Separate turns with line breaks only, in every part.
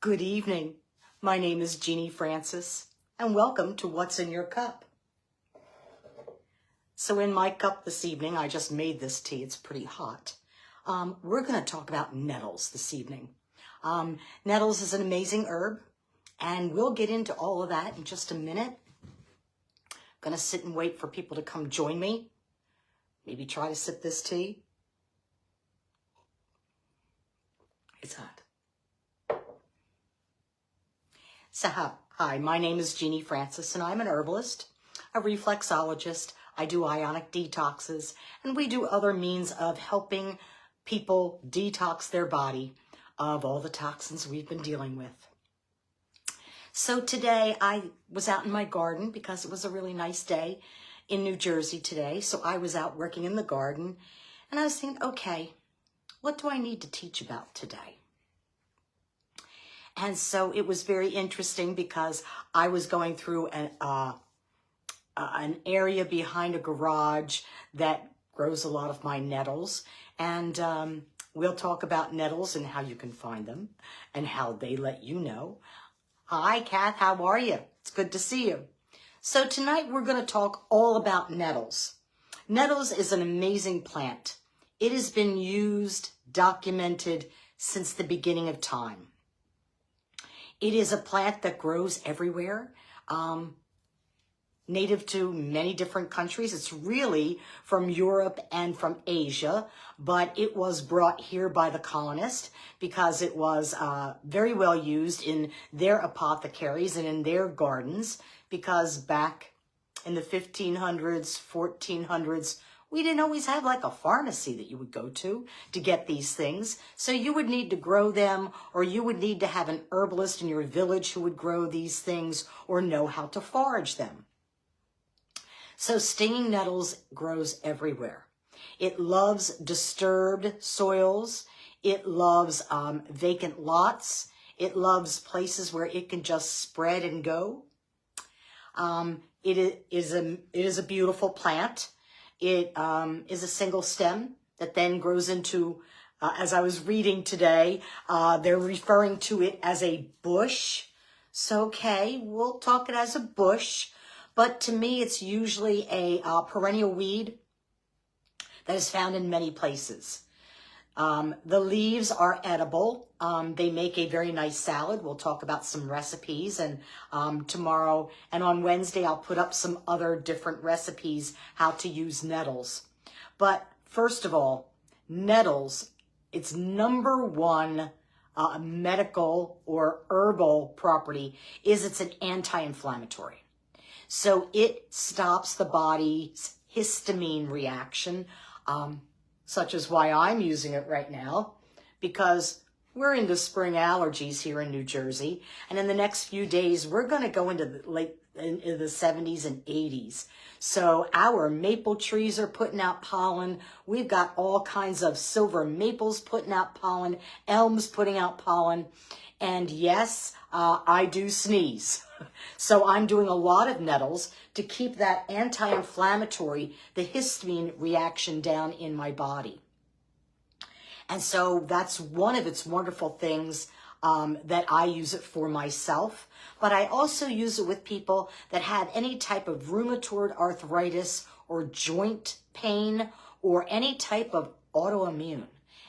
Good evening. My name is Jeannie Francis, and welcome to What's in Your Cup. So in my cup this evening, I just made this tea. It's pretty hot. We're going to talk about nettles this evening. Nettles is an amazing herb, and we'll get into all of that in just a minute. I'm going to sit and wait for people to come join me. Maybe try to sip this tea. It's hot. So hi, my name is Jeannie Francis, and I'm an herbalist, a reflexologist. I do ionic detoxes, and we do other means of helping people detox their body of all the toxins we've been dealing with. So today I was out in my garden because it was a really nice day in New Jersey today. So I was out working in the garden, and I was thinking, okay, what do I need to teach about today? And so it was very interesting because I was going through an area behind a garage that grows a lot of my nettles. And we'll talk about nettles and how you can find them and how they let you know. Hi, Kath, how are you? It's good to see you. So tonight we're going to talk all about nettles. Nettles is an amazing plant. It has been used, documented since the beginning of time. It is a plant that grows everywhere, native to many different countries. It's really from Europe and from Asia, but it was brought here by the colonists because it was very well used in their apothecaries and in their gardens, because back in the 1500s, 1400s, we didn't always have like a pharmacy that you would go to get these things. So you would need to grow them, or you would need to have an herbalist in your village who would grow these things or know how to forage them. So stinging nettles grows everywhere. It loves disturbed soils. It loves vacant lots. It loves places where it can just spread and go. It is a beautiful plant. It is a single stem that then grows into, as I was reading today, they're referring to it as a bush. So, okay, we'll talk it as a bush. But to me, it's usually a perennial weed that is found in many places. The leaves are edible. They make a very nice salad. We'll talk about some recipes, and tomorrow and on Wednesday, I'll put up some other different recipes how to use nettles. But first of all, nettles, its number one medical or herbal property is it's an anti-inflammatory. So it stops the body's histamine reaction, such as why I'm using it right now, because we're into spring allergies here in New Jersey. And in the next few days, we're going to go into the 70s and 80s. So our maple trees are putting out pollen. We've got all kinds of silver maples putting out pollen, elms putting out pollen. And yes, I do sneeze. So I'm doing a lot of nettles to keep that anti-inflammatory, the histamine reaction down in my body. And so that's one of its wonderful things that I use it for myself. But I also use it with people that have any type of rheumatoid arthritis or joint pain or any type of autoimmune.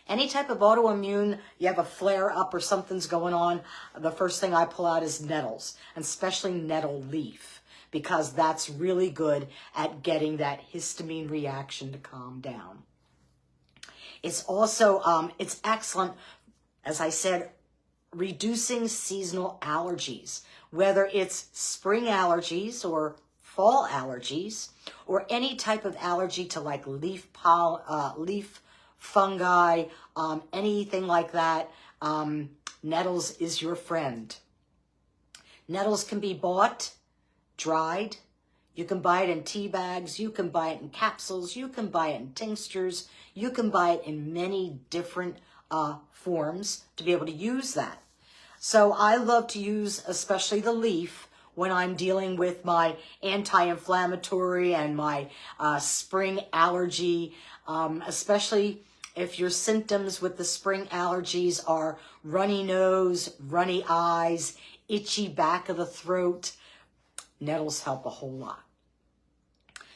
Any type of autoimmune, you have a flare up or something's going on, the first thing I pull out is nettles, and especially nettle leaf, because that's really good at getting that histamine reaction to calm down. It's also, it's excellent, as I said, reducing seasonal allergies, whether it's spring allergies or fall allergies, or any type of allergy to like leaf fungi, anything like that. Nettles is your friend. Nettles can be bought dried. You can buy it in tea bags. You can buy it in capsules. You can buy it in tinctures. You can buy it in many different forms to be able to use that. So I love to use especially the leaf when I'm dealing with my anti-inflammatory and my spring allergy, especially If your symptoms with the spring allergies are runny nose, runny eyes, itchy back of the throat, nettles help a whole lot.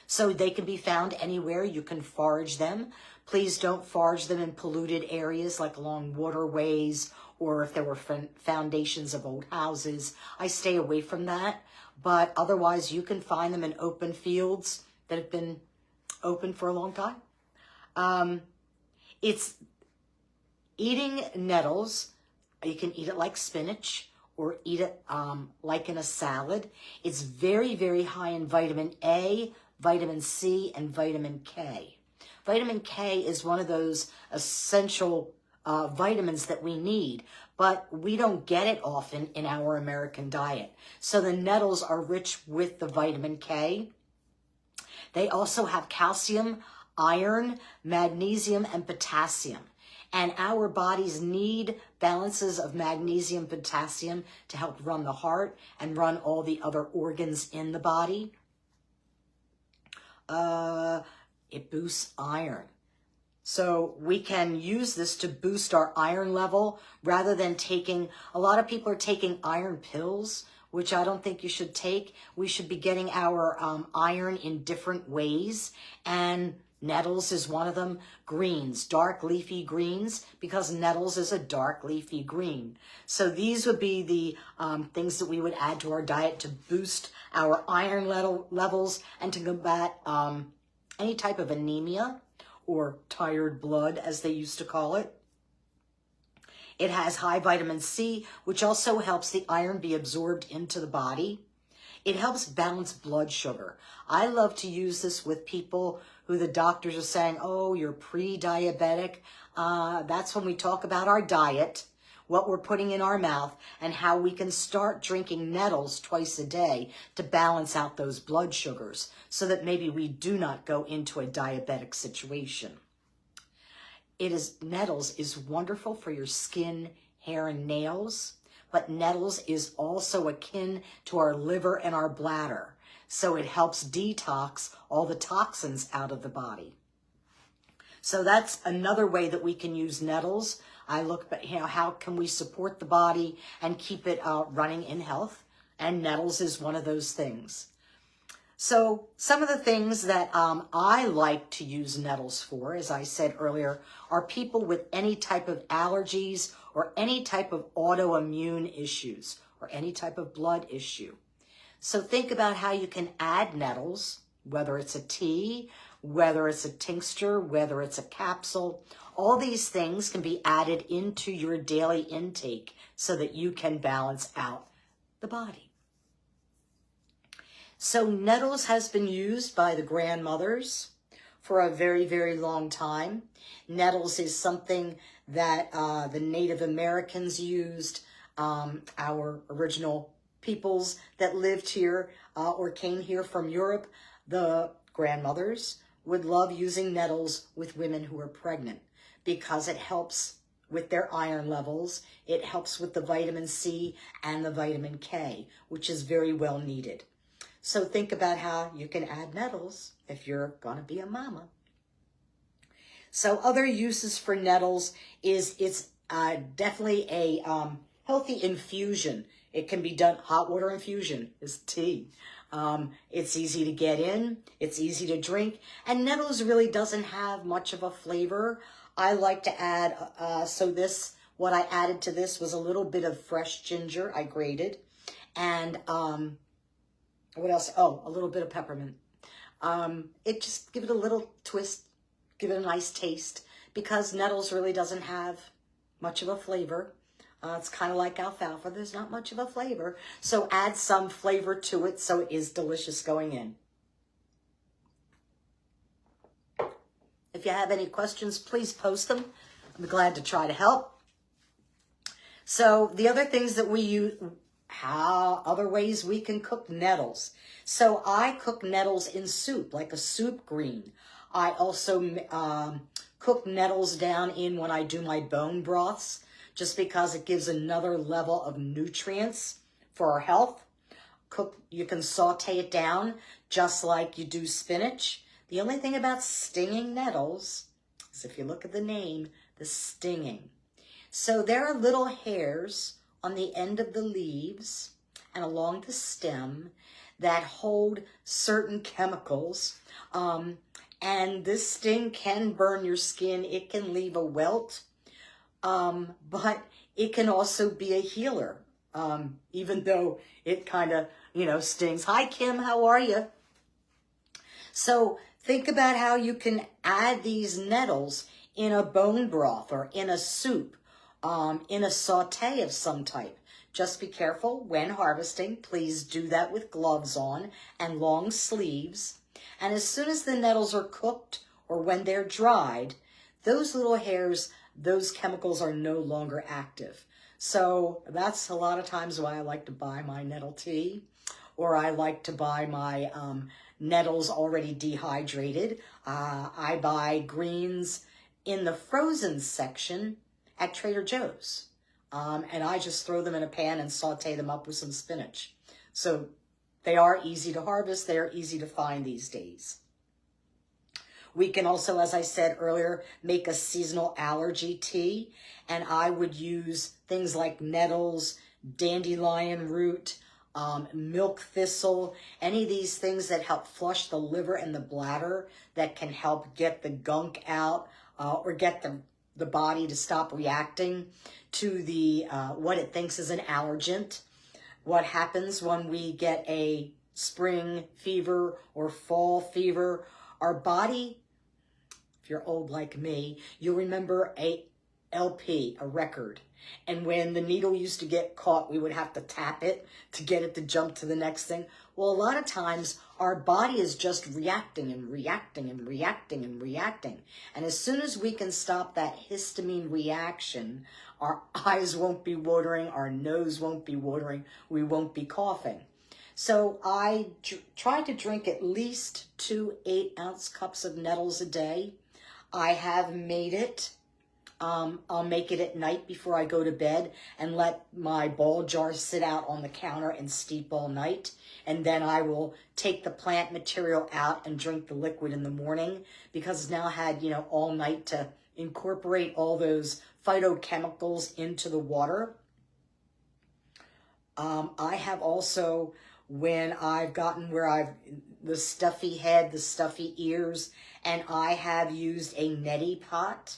So they can be found anywhere. You can forage them. Please don't forage them in polluted areas like along waterways or if there were foundations of old houses. I stay away from that. But otherwise, you can find them in open fields that have been open for a long time. It's eating nettles. You can eat it like spinach or eat it like in a salad. It's very, very high in vitamin A, vitamin C, and vitamin K. Vitamin K is one of those essential vitamins that we need, but we don't get it often in our American diet. So the nettles are rich with the vitamin K. They also have calcium, iron, magnesium, and potassium. And our bodies need balances of magnesium, potassium to help run the heart and run all the other organs in the body. It boosts iron. So we can use this to boost our iron level rather than taking, a lot of people are taking iron pills, which I don't think you should take. We should be getting our iron in different ways. And nettles is one of them. Greens, dark leafy greens, because nettles is a dark leafy green. So these would be the things that we would add to our diet to boost our iron levels and to combat any type of anemia or tired blood, as they used to call it. It has high vitamin C, which also helps the iron be absorbed into the body. It helps balance blood sugar. I love to use this with people who the doctors are saying, oh, you're pre-diabetic. That's when we talk about our diet, what we're putting in our mouth, and how we can start drinking nettles twice a day to balance out those blood sugars so that maybe we do not go into a diabetic situation. Nettles is wonderful for your skin, hair, and nails, but nettles is also akin to our liver and our bladder. So it helps detox all the toxins out of the body. So that's another way that we can use nettles. I look at, how can we support the body and keep it running in health? And nettles is one of those things. So some of the things that I like to use nettles for, as I said earlier, are people with any type of allergies or any type of autoimmune issues or any type of blood issue. So think about how you can add nettles, whether it's a tea, whether it's a tincture, whether it's a capsule. All these things can be added into your daily intake so that you can balance out the body. So nettles has been used by the grandmothers for a very, very long time. Nettles is something that the Native Americans used, our original peoples that lived here or came here from Europe. The grandmothers would love using nettles with women who are pregnant because it helps with their iron levels. It helps with the vitamin C and the vitamin K, which is very well needed. So think about how you can add nettles if you're going to be a mama. So other uses for nettles is it's definitely a healthy infusion. It can be done, hot water infusion is tea. It's easy to get in, it's easy to drink, and nettles really doesn't have much of a flavor. I like to add, what I added to this was a little bit of fresh ginger I grated, and what else? Oh, a little bit of peppermint. It just give it a little twist, give it a nice taste, because nettles really doesn't have much of a flavor. It's kind of like alfalfa. There's not much of a flavor. So add some flavor to it so it is delicious going in. If you have any questions, please post them. I'm glad to try to help. So the other things that we use, other ways we can cook nettles. So I cook nettles in soup, like a soup green. I also cook nettles down in when I do my bone broths, just because it gives another level of nutrients for our health. You can saute it down just like you do spinach. The only thing about stinging nettles is stings. If you look at the name, the stinging. So there are little hairs on the end of the leaves and along the stem that hold certain chemicals. And this sting can burn your skin. It can leave a welt, but it can also be a healer, even though it kind of, stings. Hi, Kim, how are you? So think about how you can add these nettles in a bone broth or in a soup, in a saute of some type. Just be careful when harvesting. Please do that with gloves on and long sleeves. And as soon as the nettles are cooked or when they're dried, those little hairs, those chemicals are no longer active. So that's a lot of times why I like to buy my nettle tea, or I like to buy my nettles already dehydrated. I buy greens in the frozen section at Trader Joe's. And I just throw them in a pan and saute them up with some spinach. So they are easy to harvest. They are easy to find these days. We can also, as I said earlier, make a seasonal allergy tea. And I would use things like nettles, dandelion root, milk thistle, any of these things that help flush the liver and the bladder, that can help get the gunk out, or get the body to stop reacting to the what it thinks is an allergent. What happens when we get a spring fever or fall fever? Our body, if you're old like me, you'll remember a LP, a record. And when the needle used to get caught, we would have to tap it to get it to jump to the next thing. Well, a lot of times our body is just reacting and reacting and reacting and reacting. And as soon as we can stop that histamine reaction, our eyes won't be watering, our nose won't be watering, we won't be coughing. So I try to drink at least 2 8-ounce cups of nettles a day. I have made it. I'll make it at night before I go to bed and let my ball jar sit out on the counter and steep all night. And then I will take the plant material out and drink the liquid in the morning, because it's now had, all night to incorporate all those phytochemicals into the water. I have also, when I've gotten where the stuffy head, the stuffy ears, and I have used a neti pot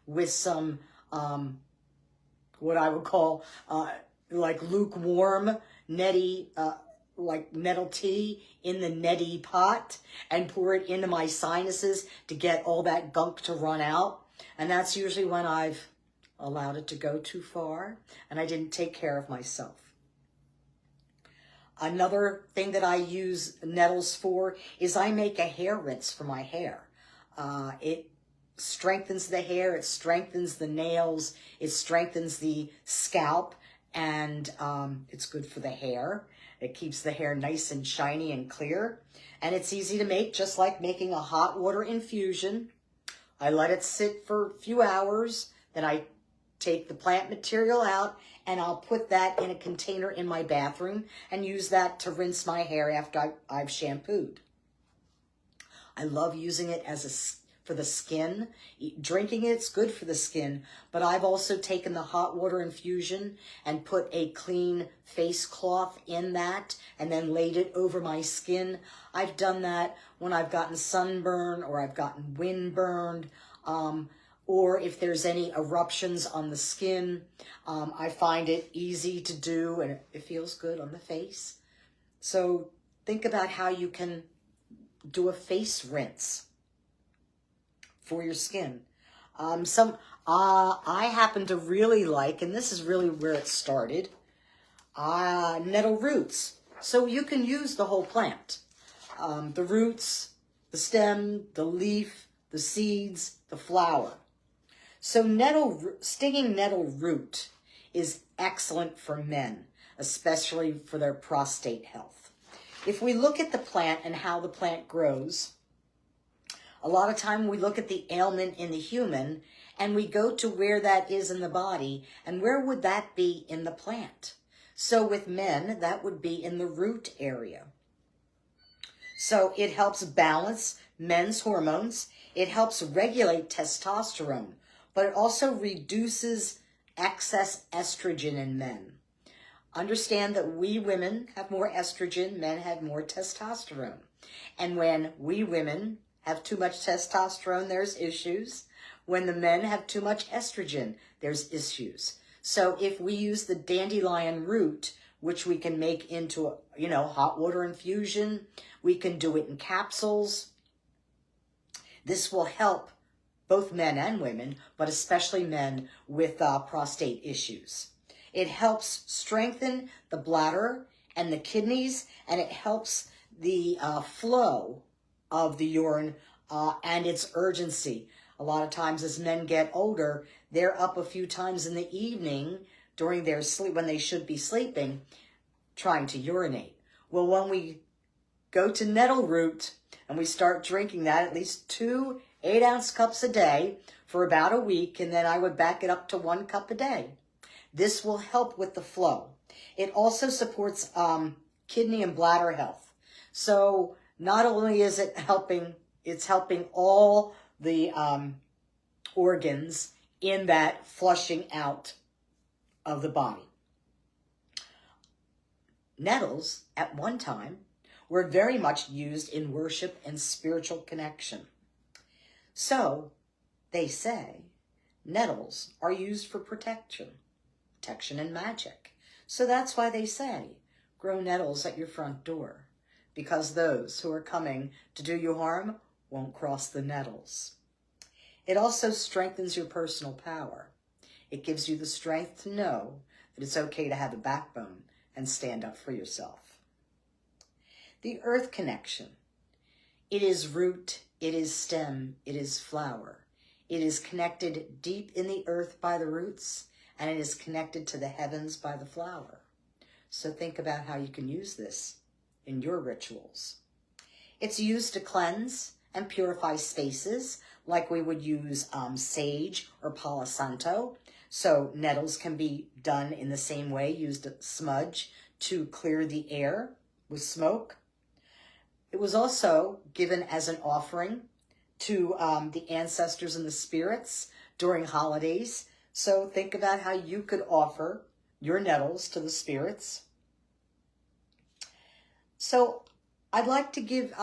with some, what I would call, like lukewarm neti, like nettle tea in the neti pot, and pour it into my sinuses to get all that gunk to run out. And that's usually when I've allowed it to go too far and I didn't take care of myself. Another thing that I use nettles for is I make a hair rinse for my hair. It strengthens the hair, it strengthens the nails, it strengthens the scalp, and it's good for the hair. It keeps the hair nice and shiny and clear. And it's easy to make, just like making a hot water infusion. I let it sit for a few hours, then I take the plant material out, and I'll put that in a container in my bathroom and use that to rinse my hair after I've shampooed. I love using it for the skin. Drinking it's good for the skin, but I've also taken the hot water infusion and put a clean face cloth in that and then laid it over my skin. I've done that when I've gotten sunburn or I've gotten windburned, or if there's any eruptions on the skin. I find it easy to do and it feels good on the face. So think about how you can do a face rinse for your skin. I happen to really like, and this is really where it started, nettle roots. So you can use the whole plant. The roots, the stem, the leaf, the seeds, the flower. So stinging nettle root is excellent for men, especially for their prostate health. If we look at the plant and how the plant grows, a lot of time we look at the ailment in the human and we go to where that is in the body, and where would that be in the plant? So with men, that would be in the root area. So it helps balance men's hormones. It helps regulate testosterone, but it also reduces excess estrogen in men. Understand that we women have more estrogen, men have more testosterone. And when we women have too much testosterone, there's issues. When the men have too much estrogen, there's issues. So if we use the dandelion root, which we can make into, hot water infusion, we can do it in capsules. This will help both men and women, but especially men with prostate issues. It helps strengthen the bladder and the kidneys, and it helps the flow of the urine and its urgency. A lot of times as men get older, they're up a few times in the evening during their sleep, when they should be sleeping, trying to urinate. Well, when we go to nettle root and we start drinking that, at least 2 8-ounce cups a day for about a week, and then I would back it up to 1 cup a day. This will help with the flow. It also supports kidney and bladder health. So not only is it helping, it's helping all the organs in that flushing out of the body. Nettles, at one time, were very much used in worship and spiritual connection. So, they say, nettles are used for protection and magic. So that's why they say, grow nettles at your front door, because those who are coming to do you harm won't cross the nettles. It also strengthens your personal power. It gives you the strength to know that it's okay to have a backbone and stand up for yourself. The earth connection. It is root, it is stem, it is flower. It is connected deep in the earth by the roots, and it is connected to the heavens by the flower. So think about how you can use this in your rituals. It's used to cleanse and purify spaces, like we would use sage or Palo Santo. So nettles can be done in the same way, used to smudge to clear the air with smoke. It was also given as an offering to the ancestors and the spirits during holidays. So think about how you could offer your nettles to the spirits. So I'd like to give,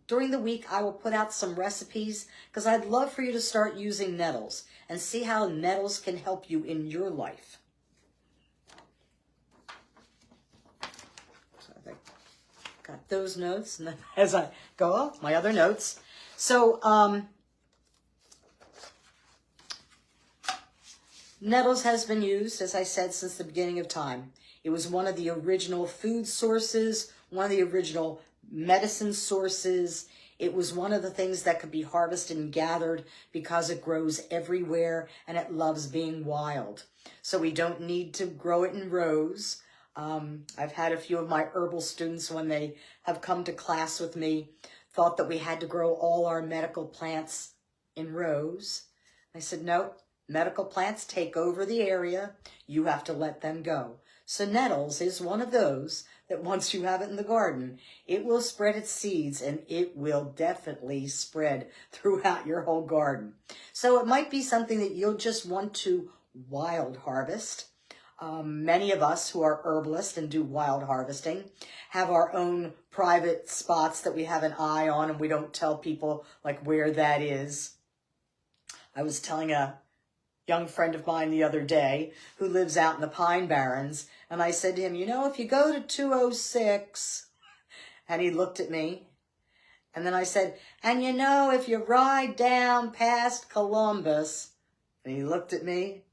during the week, I will put out some recipes, because I'd love for you to start using nettles and see how nettles can help you in your life. So I got those notes, and then as I go off, my other notes. So, nettles has been used, as I said, since the beginning of time. It was one of the original food sources, one of the original medicine sources. It was one of the things that could be harvested and gathered because it grows everywhere and it loves being wild. So we don't need to grow it in rows. I've had a few of my herbal students, when they have come to class with me, thought that we had to grow all our medical plants in rows. I said, no, medical plants take over the area. You have to let them go. So nettles is one of those that once you have it in the garden, it will spread its seeds, and it will definitely spread throughout your whole garden. So it might be something that you'll just want to wild harvest. Many of us who are herbalists and do wild harvesting have our own private spots that we have an eye on, and we don't tell people like where that is. I was telling a young friend of mine the other day who lives out in the Pine Barrens, and I said to him, if you go to 206, and he looked at me, and then I said, and if you ride down past Columbus, and he looked at me,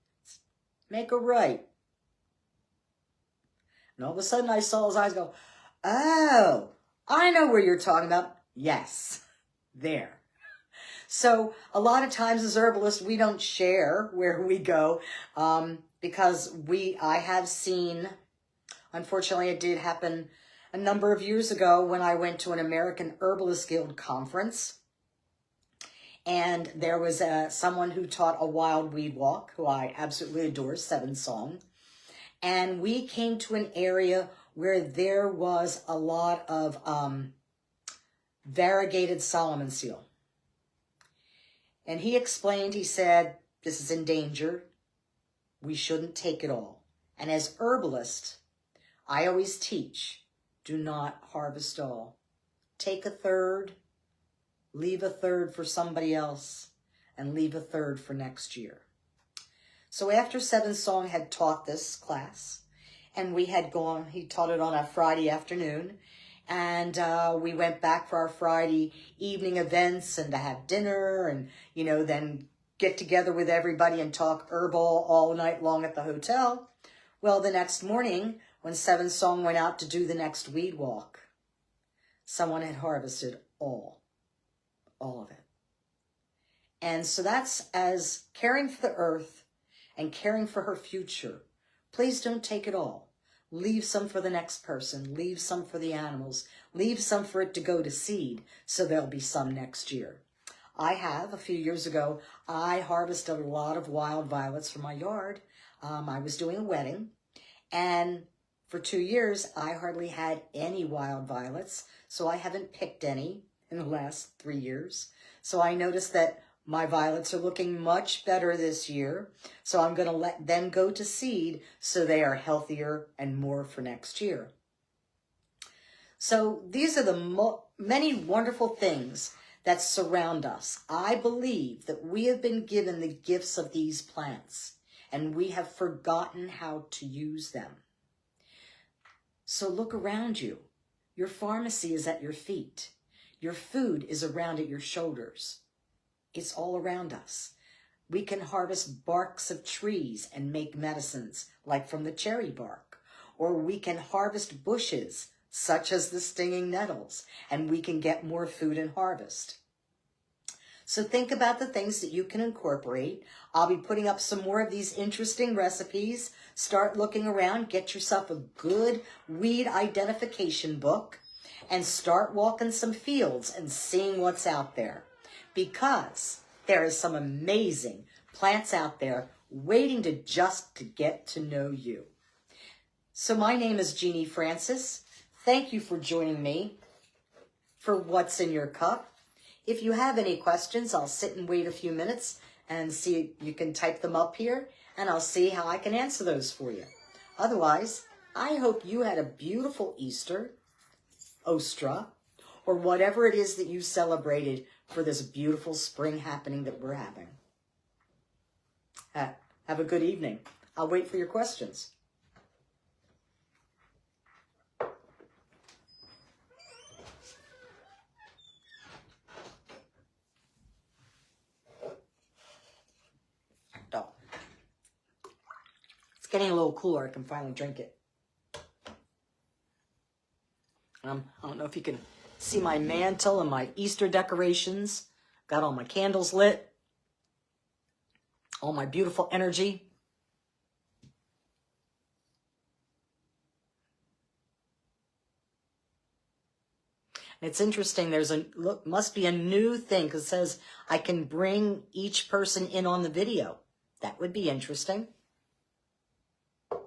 make a right. And all of a sudden I saw his eyes go, oh, I know where you're talking about. Yes, there. So a lot of times as herbalists, we don't share where we go because I have seen, unfortunately it did happen a number of years ago when I went to an American Herbalist Guild conference. And there was someone who taught a wild weed walk, who I absolutely adore, 7 Song. And we came to an area where there was a lot of variegated Solomon seal. And he explained, he said, this is endangered. We shouldn't take it all. And as herbalist, I always teach, do not harvest all. Take a third, leave a third for somebody else, and leave a third for next year. So after Seven Song had taught this class, and we had gone, he taught it on a Friday afternoon, and we went back for our Friday evening events and to have dinner and, you know, then get together with everybody and talk herbal all night long at the hotel. Well, the next morning, when Seven Song went out to do the next weed walk, someone had harvested all of it. And so that's as caring for the earth and caring for her future. Please don't take it all. Leave some for the next person. Leave some for the animals. Leave some for it to go to seed, so there'll be some next year. I have, a few years ago, I harvested a lot of wild violets from my yard. I was doing a wedding, and for 2 years, I hardly had any wild violets, so I haven't picked any in the last 3 years. So I noticed that my violets are looking much better this year, so I'm going to let them go to seed so they are healthier and more for next year. So these are the many wonderful things that surround us. I believe that we have been given the gifts of these plants, and we have forgotten how to use them. So look around you. Your pharmacy is at your feet. Your food is around at your shoulders. It's all around us. We can harvest barks of trees and make medicines, like from the cherry bark. Or we can harvest bushes, such as the stinging nettles, and we can get more food and harvest. So think about the things that you can incorporate. I'll be putting up some more of these interesting recipes. Start looking around, get yourself a good weed identification book, and start walking some fields and seeing what's out there. Because there is some amazing plants out there waiting to get to know you. So my name is Jeannie Francis. Thank you for joining me for What's in Your Cup. If you have any questions, I'll sit and wait a few minutes and see, you can type them up here, and I'll see how I can answer those for you. Otherwise, I hope you had a beautiful Easter, Ostra, or whatever it is that you celebrated for this beautiful spring happening that we're having. Have a good evening. I'll wait for your questions. Oh. It's getting a little cooler. I can finally drink it. I don't know if you can see my mantle and my Easter decorations. Got all my candles lit. All my beautiful energy. It's interesting, must be a new thing, because it says I can bring each person in on the video. That would be interesting. Let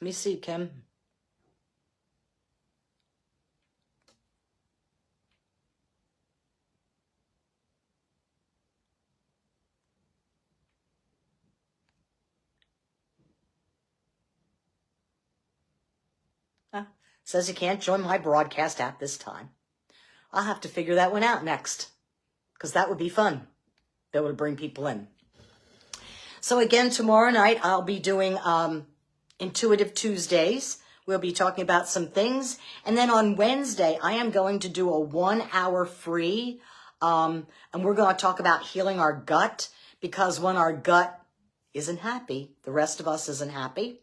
me see, Kim. Says you can't join my broadcast at this time. I'll have to figure that one out next, because that would be fun. That would bring people in. So again, tomorrow night, I'll be doing Intuitive Tuesdays. We'll be talking about some things. And then on Wednesday, I am going to do a 1 hour free, and we're going to talk about healing our gut, because when our gut isn't happy, the rest of us isn't happy.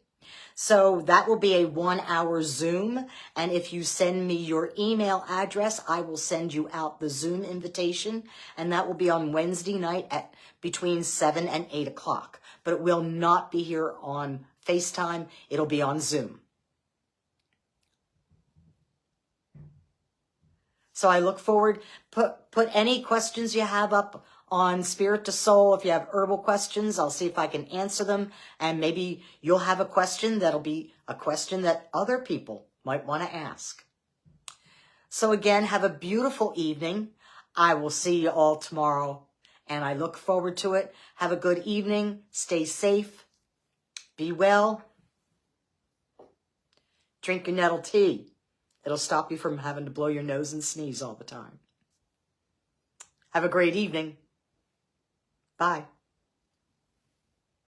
So that will be a 1 hour Zoom. And if you send me your email address, I will send you out the Zoom invitation. And that will be on Wednesday night at between 7 and 8 o'clock. But it will not be here on FaceTime. It'll be on Zoom. So I look forward, put any questions you have up on Spirit to Soul. If you have herbal questions, I'll see if I can answer them. And maybe you'll have a question that'll be a question that other people might want to ask. So again, have a beautiful evening. I will see you all tomorrow, and I look forward to it. Have a good evening. Stay safe. Be well. Drink your nettle tea. It'll stop you from having to blow your nose and sneeze all the time. Have a great evening. Bye.